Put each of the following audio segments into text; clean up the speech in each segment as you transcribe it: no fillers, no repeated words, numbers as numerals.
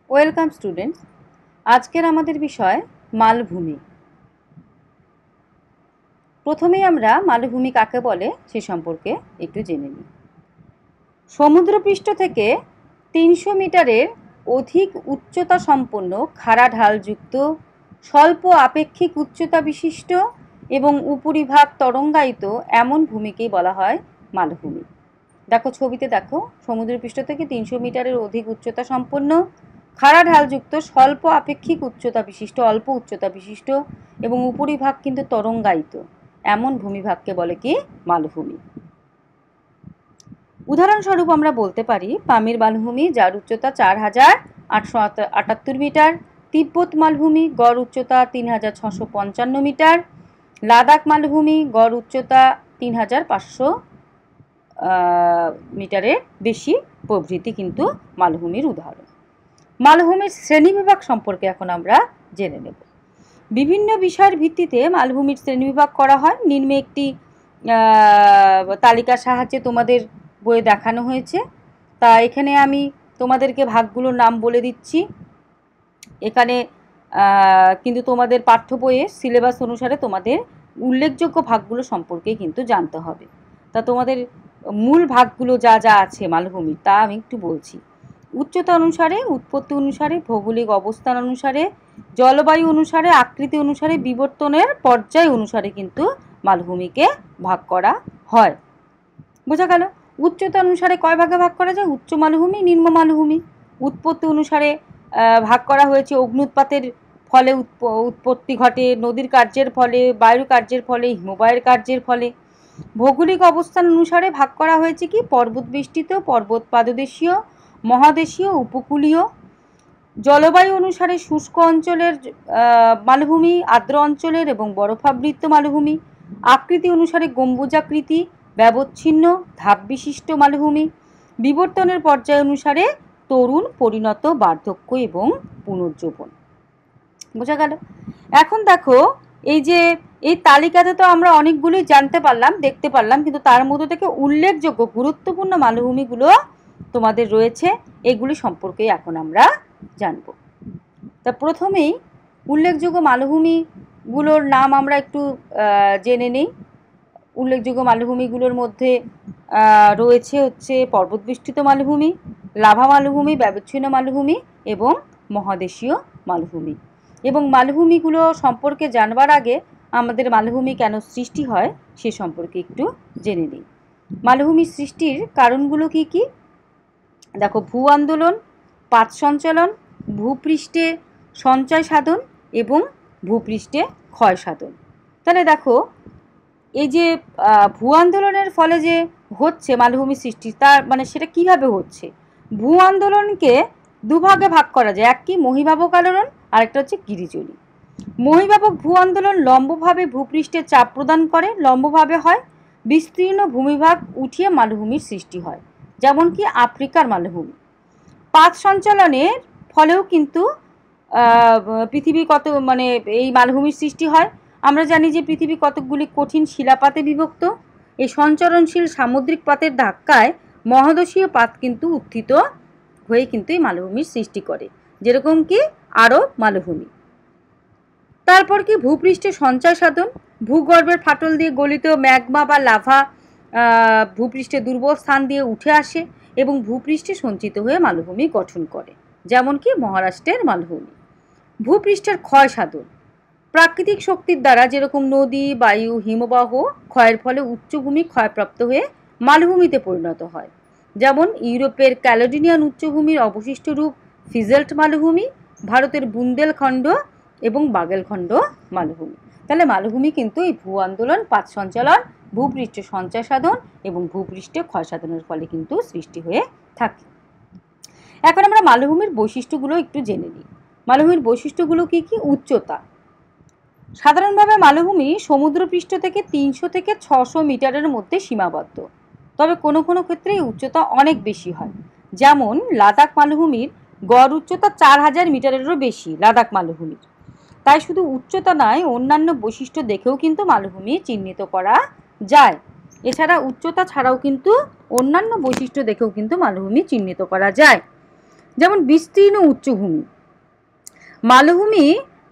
Welcome students. আজকের আমাদের বিষয় মালভূমি। প্রথমেই আমরা মালভূমি কাকে বলে সে সম্পর্কে একটু জেনে নিই। সমুদ্রপৃষ্ঠ থেকে ৩০০ মিটারের অধিক উচ্চতা সম্পন্ন খাড়া ঢালযুক্ত স্বল্প আপেক্ষিক উচ্চতা বিশিষ্ট এবং উপরিভাগ তরঙ্গায়িত এমন ভূমিকেই বলা হয় মালভূমি। দেখো ছবিতে দেখো, সমুদ্রপৃষ্ঠ থেকে ৩০০ মিটারের অধিক উচ্চতা সম্পন্ন খাড়া ঢালযুক্ত স্বল্প আপেক্ষিক উচ্চতা বিশিষ্ট, অল্প উচ্চতা বিশিষ্ট এবং উপরিভাগ কিন্তু তরঙ্গায়িত এমন ভূমিভাগকে বলে কি মালভূমি। উদাহরণস্বরূপ আমরা বলতে পারি পামির মালভূমি, যার উচ্চতা ৪,৮৭৮ মিটার, তিব্বত মালভূমি, গড় উচ্চতা ৩,৬৫৫ মিটার, লাদাখ মালভূমি, গড় উচ্চতা ৩,৫০০ মিটারের বেশি প্রভৃতি কিন্তু মালভূমির উদাহরণ। মালভূমির শ্রেণীবিভাগ সম্পর্কে এখন আমরা জেনে নেব। বিভিন্ন বিষয়ের ভিত্তিতে মালভূমির শ্রেণীবিভাগ করা হয়। নিম্নে একটি তালিকার সাহায্যে তোমাদের বইয়ে দেখানো হয়েছে। তা এখানে আমি তোমাদেরকে ভাগগুলোর নাম বলে দিচ্ছি। এখানে কিন্তু তোমাদের পাঠ্য বইয়ে সিলেবাস অনুসারে তোমাদের উল্লেখযোগ্য ভাগগুলো সম্পর্কে কিন্তু জানতে হবে। তা তোমাদের মূল ভাগগুলো যা যা আছে মালভূমির তা আমি একটু বলছি। উচ্চতা অনুসারে, উৎপত্তি অনুসারে, ভৌগোলিক অবস্থান অনুসারে, জলবায়ু অনুসারে, আকৃতি অনুসারে, বিবর্তনের পর্যায় অনুসারে কিন্তু মালভূমিকে ভাগ করা হয়। বোঝা গেল? উচ্চতা অনুসারে কয় ভাগে ভাগ করা যায়? উচ্চ মালভূমি, নিম্ন মালভূমি। উৎপত্তি অনুসারে ভাগ করা হয়েছে অগ্ন্যুৎপাতের ফলে উৎপত্তি ঘটে, নদীর কার্যের ফলে, বায়ুর কার্যের ফলে, হিমবাহের কার্যের ফলে। ভৌগোলিক অবস্থান অনুসারে ভাগ করা হয়েছে কি পর্বত বেষ্টিত, পর্বত পাদদেশীয়, মহাদেশীয়, উপকূলীয়। জলবায়ু অনুসারে শুষ্ক অঞ্চলের মালভূমি, আর্দ্র অঞ্চলের এবং বরফাবৃত মালভূমি। আকৃতি অনুসারে গম্বুজাকৃতি, ব্যবচ্ছিন্ন, ধাপ বিশিষ্ট মালভূমি। বিবর্তনের পর্যায় অনুসারে তরুণ, পরিণত, বার্ধক্য এবং পুনর্জীবন। বোঝা গেল? এখন দেখো, এই যে এই তালিকাতে তো আমরা অনেকগুলোই জানতে পারলাম, দেখতে পারলাম, কিন্তু তার মধ্যে থেকে উল্লেখযোগ্য গুরুত্বপূর্ণ মালভূমিগুলো তোমাদের রয়েছে, এগুলি সম্পর্কে এখন আমরা জানব। তা প্রথমেই উল্লেখযোগ্য মালভূমিগুলোর নাম আমরা একটু জেনে নিই। উল্লেখযোগ্য মালভূমিগুলোর মধ্যে রয়েছে হচ্ছে পর্বতবেষ্টিত মালভূমি, লাভা মালভূমি, ব্যবচ্ছিন্ন মালভূমি এবং মহাদেশীয় মালভূমি। এবং মালভূমিগুলো সম্পর্কে জানবার আগে আমাদের মালভূমি কেন সৃষ্টি হয় সে সম্পর্কে একটু জেনে নিই। মালভূমি সৃষ্টির কারণগুলো কি কি? দেখো, ভূ আন্দোলন, পাত সঞ্চালন, ভূপৃষ্ঠে সঞ্চয় সাধন এবং ভূপৃষ্ঠে ক্ষয় সাধন। তাহলে দেখো, এই যে ভূ আন্দোলনের ফলে যে হচ্ছে মালভূমি সৃষ্টি, তার মানে সেটা কিভাবে হচ্ছে? ভূ আন্দোলনকে দুভাগে ভাগ করা যায়। এক কি মহীভাবক আলোড়ন, আরেকটা হচ্ছে গিরিজলি। মহীভাবক ভূ আন্দোলন লম্বভাবে ভূপৃষ্ঠে চাপ প্রদান করে, লম্বভাবে হয়, বিস্তীর্ণ ভূমিভাগ উঠিয়ে মালভূমির সৃষ্টি হয়, যেমন কি আফ্রিকার মালভূমি। পাত সঞ্চালনের ফলেও কিন্তু পৃথিবী এই মালভূমির সৃষ্টি হয়। আমরা জানি যে পৃথিবী কতকগুলি কঠিন শিলাপাতে বিভক্ত। এই সঞ্চরণশীল সামুদ্রিক পাতের ধাক্কায় মহাদেশীয় পাত কিন্তু উত্থিত হয়ে কিন্তু এই মালভূমির সৃষ্টি করে, যেরকম কি আরব মালভূমি। তারপর কি ভূপৃষ্ঠে সঞ্চয় সাধন, ভূগর্ভের ফাটল দিয়ে গলিত ম্যাগমা বা লাভা ভূপৃষ্ঠে দুর্বল স্থান দিয়ে উঠে আসে এবং ভূপৃষ্ঠে সঞ্চিত হয়ে মালভূমি গঠন করে, যেমন কি মহারাষ্ট্রের মালভূমি। ভূপৃষ্ঠের ক্ষয় সাধন, প্রাকৃতিক শক্তির দ্বারা, যেরকম নদী, বায়ু, হিমবাহ ক্ষয়ের ফলে উচ্চভূমি ক্ষয়প্রাপ্ত হয়ে মালভূমিতে পরিণত হয়, যেমন ইউরোপের ক্যালেডোনিয়ান উচ্চভূমির অবশিষ্ট রূপ ফিজেল্ট মালভূমি, ভারতের বুন্দেলখণ্ড এবং বাগেলখণ্ড মালভূমি। তাহলে মালভূমি কিন্তু এই ভূ আন্দোলন, পাত সঞ্চালন, ভূপৃষ্ঠে সঞ্চয় সাধন এবং ভূপৃষ্ঠে ক্ষয় সাধনের ফলে কিন্তু সৃষ্টি হয়ে থাকে। এখন আমরা মালভূমির বৈশিষ্ট্যগুলো একটু জেনে নিই। মালভূমির বৈশিষ্ট্যগুলো কি কি? উচ্চতা। সাধারণভাবে মালভূমি সমুদ্রপৃষ্ঠ থেকে ৩০০ থেকে ৬০০ মিটারের মধ্যে সীমাবদ্ধ, তবে কোনো কোনো ক্ষেত্রে এই উচ্চতা অনেক বেশি হয়। যেমন লাদাখ মালভূমির গড় উচ্চতা ৪,০০০ মিটারেরও বেশি লাদাখ মালভূমির। তাই শুধু উচ্চতা নয়, অন্যান্য বৈশিষ্ট্য দেখেও কিন্তু মালভূমি চিহ্নিত করা যায়। এছাড়া উচ্চতা ছাড়াও কিন্তু অন্যান্য বৈশিষ্ট্য দেখেও কিন্তু মালভূমি চিহ্নিত করা যায়। যেমন বিস্তীর্ণ উচ্চভূমি। মালভূমি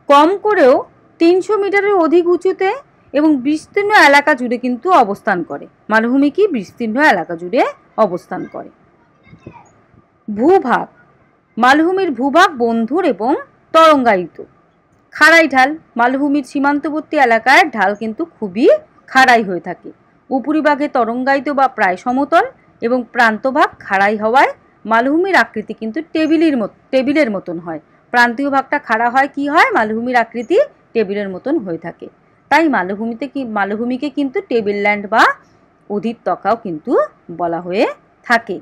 কম করেও 300 মিটারের অধিক উঁচুতে এবং বিস্তীর্ণ এলাকা জুড়ে কিন্তু অবস্থান করে। মালভূমি কি বিস্তীর্ণ এলাকা জুড়ে অবস্থান করে। ভূভাগ। মালভূমির ভূভাগ বন্ধুর এবং তরঙ্গায়িত। খাড়াই ঢাল। মালভূমির সীমান্তবর্তী এলাকায় ঢাল কিন্তু খুবই খাড়াই হয়ে থাকে। উপরিভাগে তরঙ্গায়িত বা প্রায় সমতল এবং প্রান্তভাগ খাড়াই হওয়ায় মালভূমির আকৃতি কিন্তু টেবিলের মতন হয়। প্রান্তীয় ভাগটা খাড়া হয়, কি হয়, মালভূমির আকৃতি টেবিলের মতন হয়ে থাকে। তাই মালভূমিকে কিন্তু টেবিল ল্যান্ড বা অধীর ত্বকাও কিন্তু বলা হয়ে থাকে।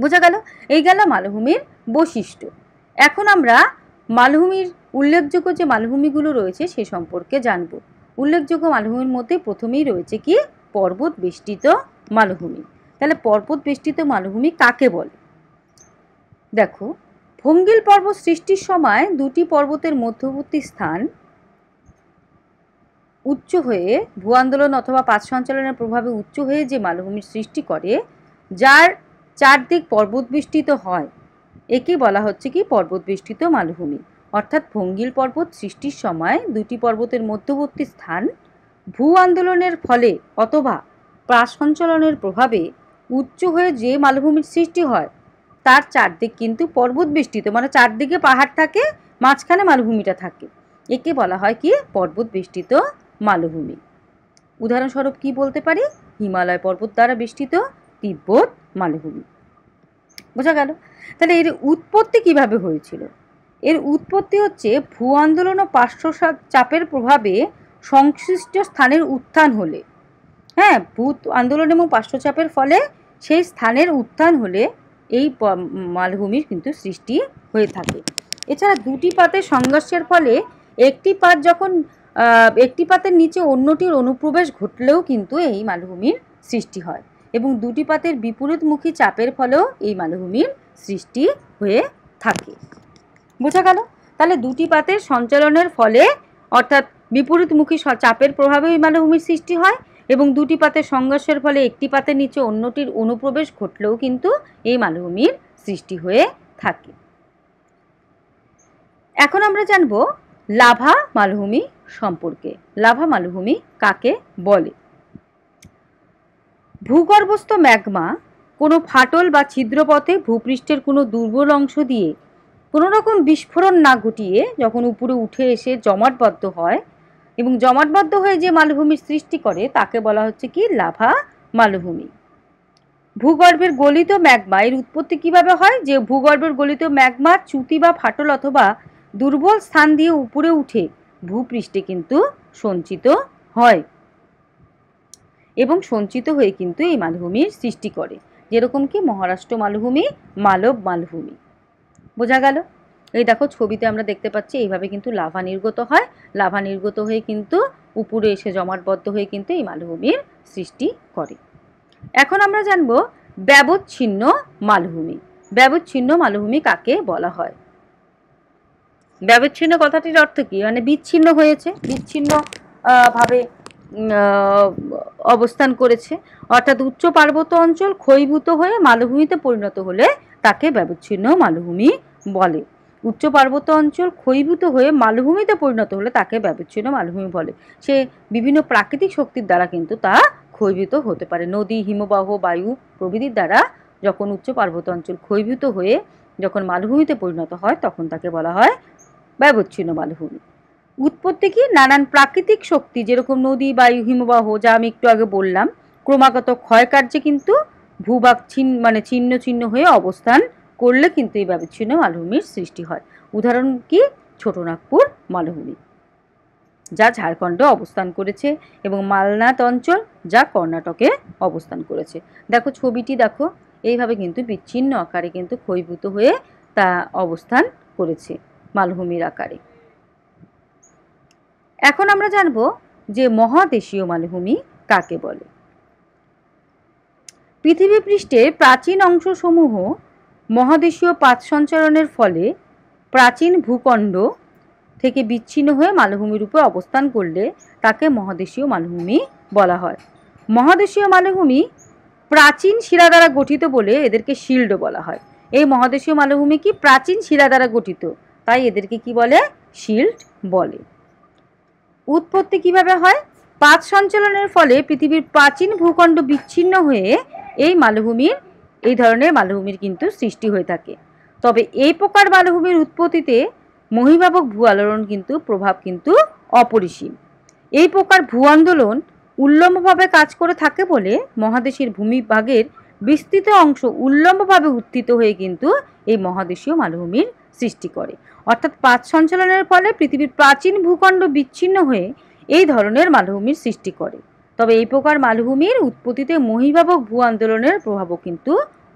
বোঝা গেল? এই গেল মালভূমির বৈশিষ্ট্য। এখন আমরা মালভূমির উল্লেখযোগ্য যে মালভূমিগুলো রয়েছে সে সম্পর্কে জানব। উল্লেখযোগ্য মালভূমির মধ্যে প্রথমেই রয়েছে কি পর্বত বেষ্টিত মালভূমি। তাহলে পর্বত বেষ্টিত মালভূমি কাকে বলে? দেখো, ভঙ্গিল পর্বত সৃষ্টির সময় দুটি পর্বতের মধ্যবর্তী স্থান উচ্চ হয়ে ভূ আন্দোলন অথবা পাত সঞ্চালনের প্রভাবে উচ্চ হয়ে যে মালভূমির সৃষ্টি করে, যার চারদিক পর্বত বেষ্টিত হয়, একে বলা হচ্ছে কি পর্বত বেষ্টিত মালভূমি। অর্থাৎ ভঙ্গিল পর্বত সৃষ্টির সময় দুটি পর্বতের মধ্যবর্তী স্থান ভূ আন্দোলনের ফলে অথবা পাত সঞ্চালনের প্রভাবে উচ্চ হয়ে যে মালভূমির সৃষ্টি হয়, তার চারদিক কিন্তু পর্বত বেষ্টিত, মানে চারদিকে পাহাড় থাকে, মাঝখানে মালভূমিটা থাকে। একে বলা হয় কি পর্বত বেষ্টিত মালভূমি। উদাহরণস্বরূপ কি বলতে পারি? হিমালয় পর্বত দ্বারা বেষ্টিত তিব্বত মালভূমি। বোঝা গেল? তাহলে এর উৎপত্তি কিভাবে হয়েছিল? এর উৎপত্তি হচ্ছে ভূ আন্দোলন ও পার্শ্ব চাপের প্রভাবে সংশ্লিষ্ট স্থানের উত্থান হলে, হ্যাঁ, ভূ আন্দোলন এবং পার্শ্বচাপের ফলে সেই স্থানের উত্থান হলে এই মালভূমির কিন্তু সৃষ্টি হয়ে থাকে। এছাড়া দুটি পাতের সংঘর্ষের ফলে একটি পাতের নিচে অন্যটির অনুপ্রবেশ ঘটলেও কিন্তু এই মালভূমির সৃষ্টি হয় এবং দুটি পাতের বিপরীতমুখী চাপের ফলেও এই মালভূমির সৃষ্টি হয়ে থাকে। বোঝা গেল? তাহলে দুটি পাতের সঞ্চালনের ফলে অর্থাৎ বিপরীতমুখী চাপের প্রভাবে এই মালভূমির সৃষ্টি হয় এবং দুটি পাতের সংঘর্ষের ফলে একটি পাতের নিচে অন্যটির অনুপ্রবেশ ঘটলেও কিন্তু এই মালভূমির সৃষ্টি হয়ে থাকে। এখন আমরা জানব লাভা মালভূমি সম্পর্কে। লাভা মালভূমি কাকে বলে? ভূগর্ভস্থ ম্যাগমা কোনো ফাটল বা ছিদ্রপথে ভূপৃষ্ঠের কোনো দুর্বল অংশ দিয়ে কোনো রকম বিস্ফোরণ না ঘটিয়ে যখন উপরে উঠে এসে জমাটবদ্ধ হয় এবং জমাটবদ্ধ হয়ে যে মালভূমির সৃষ্টি করে তাকে বলা হচ্ছে কি লাভা মালভূমি। ভূগর্ভের গলিত ম্যাগমা এর উৎপত্তি কিভাবে হয়? যে ভূগর্ভের গলিত ম্যাগমা চ্যুতি বা ফাটল অথবা দুর্বল স্থান দিয়ে উপরে উঠে ভূপৃষ্ঠে কিন্তু সঞ্চিত হয় এবং সঞ্চিত হয়ে কিন্তু এই মালভূমির সৃষ্টি করে। যেরকম কি মহারাষ্ট্র মালভূমি, মালব মালভূমি। বোঝা গেল? এই দেখো ছবিতে আমরা দেখতে পাচ্ছি এইভাবে কিন্তু লাভা নির্গত হয়। লাভা নির্গত হয়ে কিন্তু উপরে এসে জমাটবদ্ধ হয়ে কিন্তু এই মালভূমির সৃষ্টি করে। এখন আমরা জানব ব্যবচ্ছিন্ন মালভূমি। ব্যবচ্ছিন্ন মালভূমি কাকে বলা হয়? ব্যবচ্ছিন্ন কথাটির অর্থ কি? মানে বিচ্ছিন্ন হয়েছে, বিচ্ছিন্ন ভাবে অবস্থান করেছে। অর্থাৎ উচ্চ পার্বত্য অঞ্চল ক্ষয়ীভূত হয়ে মালভূমিতে পরিণত হলে তাকে ব্যবচ্ছিন্ন মালভূমি বলে। উচ্চ পার্বত্য অঞ্চল ক্ষয়ীভূত হয়ে মালভূমিতে পরিণত হলে তাকে ব্যবচ্ছিন্ন মালভূমি বলে। সে বিভিন্ন প্রাকৃতিক শক্তির দ্বারা কিন্তু তা ক্ষয়ীভূত হতে পারে। নদী, হিমবাহ, বায়ু প্রভৃতির দ্বারা যখন উচ্চ পার্বত্য অঞ্চল ক্ষয়ীভূত হয়ে যখন মালভূমিতে পরিণত হয় তখন তাকে বলা হয় ব্যবচ্ছিন্ন মালভূমি। উৎপত্তি কি? নানান প্রাকৃতিক শক্তি, যেরকম নদী, বায়ু, হিমবাহ, যা আমি একটু আগে বললাম, ক্রমাগত ক্ষয়কার্যে কিন্তু ভূভাগ ছিন্ন ছিন্ন হয়ে অবস্থান করলে কিন্তু এই ব্যবচ্ছিন্ন মালভূমির সৃষ্টি হয়। উদাহরণ কি? ছোটনাগপুর মালভূমি, যা ঝাড়খণ্ডে অবস্থান করেছে, এবং মালনাদ অঞ্চল, যা কর্ণাটকে অবস্থান করেছে। দেখো ছবিটি দেখো, এইভাবে কিন্তু বিচ্ছিন্ন আকারে কিন্তু ক্ষয়ীভূত হয়ে তা অবস্থান করেছে মালভূমির আকারে। এখন আমরা জানব যে মহাদেশীয় মালভূমি কাকে বলে। পৃথিবী পৃষ্ঠের প্রাচীন অংশসমূহ মহাদেশীয় পাত সঞ্চালনের ফলে প্রাচীন ভূখণ্ড থেকে বিচ্ছিন্ন হয়ে মালভূমির উপর অবস্থান করলে তাকে মহাদেশীয় মালভূমি বলা হয়। মহাদেশীয় মালভূমি প্রাচীন শিলা দ্বারা গঠিত বলে এদেরকে শিল্ড বলা হয় এই মহাদেশীয় মালভূমি কি প্রাচীন শিলা দ্বারা গঠিত, তাই এদেরকে কি বলে, শিল্ট বলে। উৎপত্তি কিভাবে হয়? পাত সঞ্চালনের ফলে পৃথিবীর প্রাচীন ভূখণ্ড বিচ্ছিন্ন হয়ে এই ধরনের মালভূমির কিন্তু সৃষ্টি হয়ে থাকে। তবে এই প্রকার মালভূমির উৎপত্তিতে মহীভাবক ভূ আলোড়ন কিন্তু প্রভাব কিন্তু অপরিসীম। এই প্রকার ভূ আন্দোলন উল্লম্বভাবে কাজ করে থাকে বলে মহাদেশের ভূমিভাগের বিস্তৃত অংশ উল্লম্বভাবে উত্থিত হয়ে কিন্তু এই মহাদেশীয় মালভূমির সৃষ্টি করে। অর্থাৎ পাত সঞ্চালনের ফলে পৃথিবীর প্রাচীন ভূখণ্ড বিচ্ছিন্ন হয়ে এই ধরনের মালভূমির সৃষ্টি করে। তবে এই প্রকার মালভূমির উৎপত্তিতে মহীভাবক ভূ আন্দোলনের প্রভাবও কিন্তু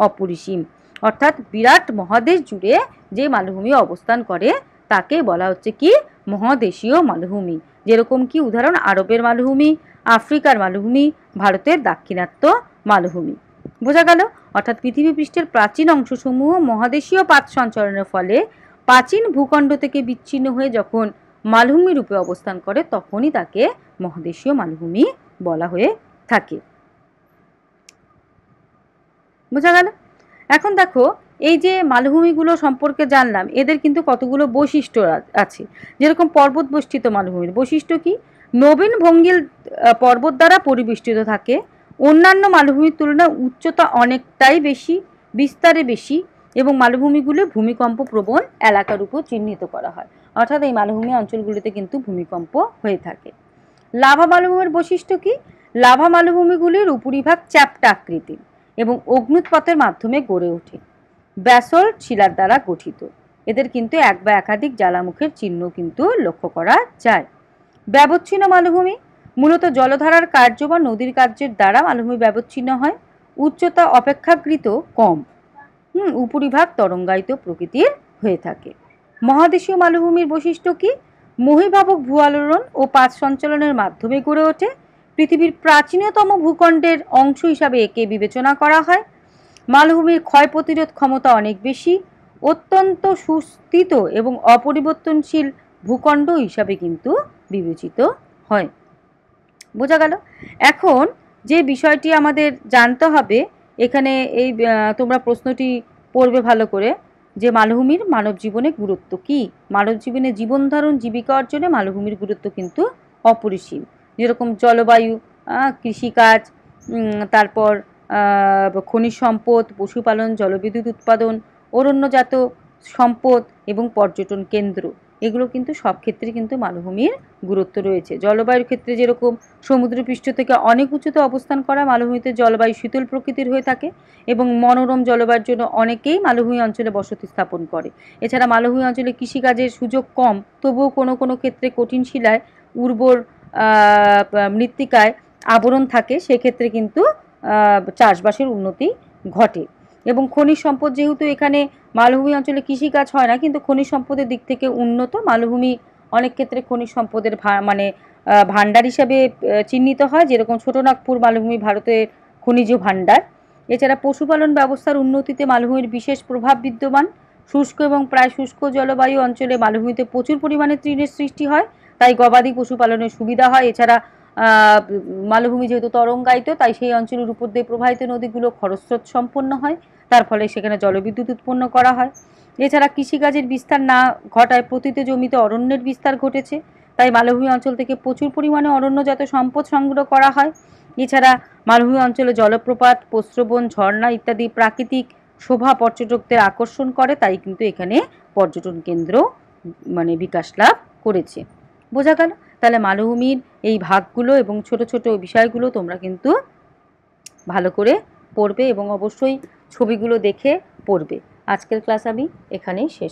অপরিসীম। অর্থাৎ বিরাট মহাদেশ জুড়ে যে মালভূমি অবস্থান করে তাকে বলা হচ্ছে কি, মহাদেশীয় মালভূমি। যেরকম কি উদাহরণ আরবের মালভূমি, আফ্রিকার মালভূমি, ভারতের দাক্ষিণাত্য মালভূমি। বোঝা গেল? অর্থাৎ পৃথিবী পৃষ্ঠের প্রাচীন অংশসমূহ মহাদেশীয় পাত সঞ্চালনের ফলে প্রাচীন ভূখণ্ড থেকে বিচ্ছিন্ন হয়ে যখন মালভূমি রূপে অবস্থান করে তখনই তাকে মহাদেশীয় মালভূমি বলা হয়ে থাকে। বোঝা গেল? এখন দেখো, এই যে মালভূমিগুলো সম্পর্কে জানলাম, এদের কিন্তু কতগুলো বৈশিষ্ট্য আছে। যেরকম পর্বত বেষ্টিত মালভূমির বৈশিষ্ট্য কি? নবীন ভঙ্গিল পর্বত দ্বারা পরিবেষ্টিত থাকে। অন্যান্য মালভূমির তুলনায় উচ্চতা অনেকটাই বেশি, বিস্তারে বেশি, এবং মালভূমিগুলো ভূমিকম্প প্রবণ এলাকার উপর চিহ্নিত করা হয়। অর্থাৎ এই মালভূমি অঞ্চলগুলিতে কিন্তু ভূমিকম্প হয়ে থাকে। লাভা মালভূমির বৈশিষ্ট্য কি? লাভা মালভূমিগুলির উপরিভাগ চ্যাপ্টা আকৃতির এবং অগ্নুৎপাতের মাধ্যমে গড়ে ওঠে। ব্যাসল্ট শিলার দ্বারা গঠিত। এদের কিন্তু এক বা একাধিক জ্বালামুখের চিহ্ন কিন্তু লক্ষ্য করা যায়। ব্যবচ্ছিন্ন মালভূমি মূলত জলধারার কার্য বা নদীর কার্যের দ্বারা মালভূমি ব্যবচ্ছিন্ন হয়। উচ্চতা অপেক্ষাকৃত কম, উপরিভাগ তরঙ্গায়িত প্রকৃতির হয়ে থাকে। মহাদেশীয় মালভূমির বৈশিষ্ট্য কি? মহীভাবক ভূ আলোড়ন ও পাত সঞ্চালনের মাধ্যমে গড়ে ওঠে। পৃথিবীর প্রাচীনতম ভূখণ্ডের অংশ হিসাবে একে বিবেচনা করা হয়। মালভূমির ক্ষয় প্রতিরোধ ক্ষমতা অনেক বেশি। অত্যন্ত সুস্থিত এবং অপরিবর্তনশীল ভূখণ্ড হিসাবে কিন্তু বিবেচিত হয়। বোঝা গেল? এখন যে বিষয়টি আমাদের জানতে হবে এখানে, এই তোমরা প্রশ্নটি পড়বে ভালো করে, যে মালভূমির মানব জীবনে গুরুত্ব কি? মানব জীবনে জীবন ধারণ, জীবিকা অর্জনে মালভূমির গুরুত্ব কিন্তু অপরিসীম। যেরকম জলবায়ু, কৃষিকাজ, তারপর খনিজ সম্পদ, পশুপালন, জলবিদ্যুৎ উৎপাদন, অরণ্যজাত সম্পদ এবং পর্যটন কেন্দ্র, এগুলো কিন্তু সব ক্ষেত্রে কিন্তু মালভূমির গুরুত্ব রয়েছে। জলবায়ুর ক্ষেত্রে যেরকম সমুদ্রপৃষ্ঠ থেকে অনেক উঁচুতে অবস্থান করা মালভূমিতে জলবায়ু শীতল প্রকৃতির হয়ে থাকে এবং মনোরম জলবায়ুর জন্য অনেকেই মালভূমি অঞ্চলে বসতি স্থাপন করে। এছাড়া মালভূমি অঞ্চলে কৃষিকাজের সুযোগ কম, তবুও কোনো কোনো ক্ষেত্রে কঠিন শিলায় উর্বর মৃত্তিকায় আবরণ থাকে, সেক্ষেত্রে কিন্তু চাষবাসের উন্নতি ঘটে। এবং খনিজ সম্পদ, যেহেতু এখানে মালভূমি অঞ্চলে কৃষিকাজ হয় না কিন্তু খনিজ সম্পদের দিক থেকে উন্নত, মালভূমি অনেক ক্ষেত্রে খনিজ সম্পদের ভাণ্ডার হিসাবে চিহ্নিত হয়। যেরকম ছোটনাগপুর মালভূমি ভারতের খনিজ ভাণ্ডার। এছাড়া পশুপালন ব্যবস্থার উন্নতিতে মালভূমির বিশেষ প্রভাব বিদ্যমান। শুষ্ক এবং প্রায় শুষ্ক জলবায়ু অঞ্চলে মালভূমিতে প্রচুর পরিমাণে তৃণের সৃষ্টি হয়, তাই গবাদি পশুপালনের সুবিধা হয়। এছাড়া মালভূমি যেহেতু তরঙ্গায়িত, তাই সেই অঞ্চলের উপর দিয়ে প্রবাহিত নদীগুলো খরস্রোত সম্পন্ন হয়, তার ফলে সেখানে জলবিদ্যুৎ উৎপন্ন করা হয়। এছাড়া কৃষিকাজের বিস্তার না ঘটায় পতিত জমিতে অরণ্যের বিস্তার ঘটেছে, তাই মালভূমি অঞ্চল থেকে প্রচুর পরিমাণে অরণ্যজাত সম্পদ সংগ্রহ করা হয়। এছাড়া মালভূমি অঞ্চলে জলপ্রপাত, প্রস্রবণ, ঝর্ণা ইত্যাদি প্রাকৃতিক শোভা পর্যটকদের আকর্ষণ করে, তাই কিন্তু এখানে পর্যটন কেন্দ্র বিকাশ লাভ করেছে। বোঝা গেল? তাহলে মালভূমির এই ভাগগুলো এবং ছোট ছোট বিষয়গুলো তোমরা কিন্তু ভালো করে পড়বে এবং অবশ্যই ছবিগুলো দেখে পড়বে। আজকের ক্লাস আমি এখানেই শেষ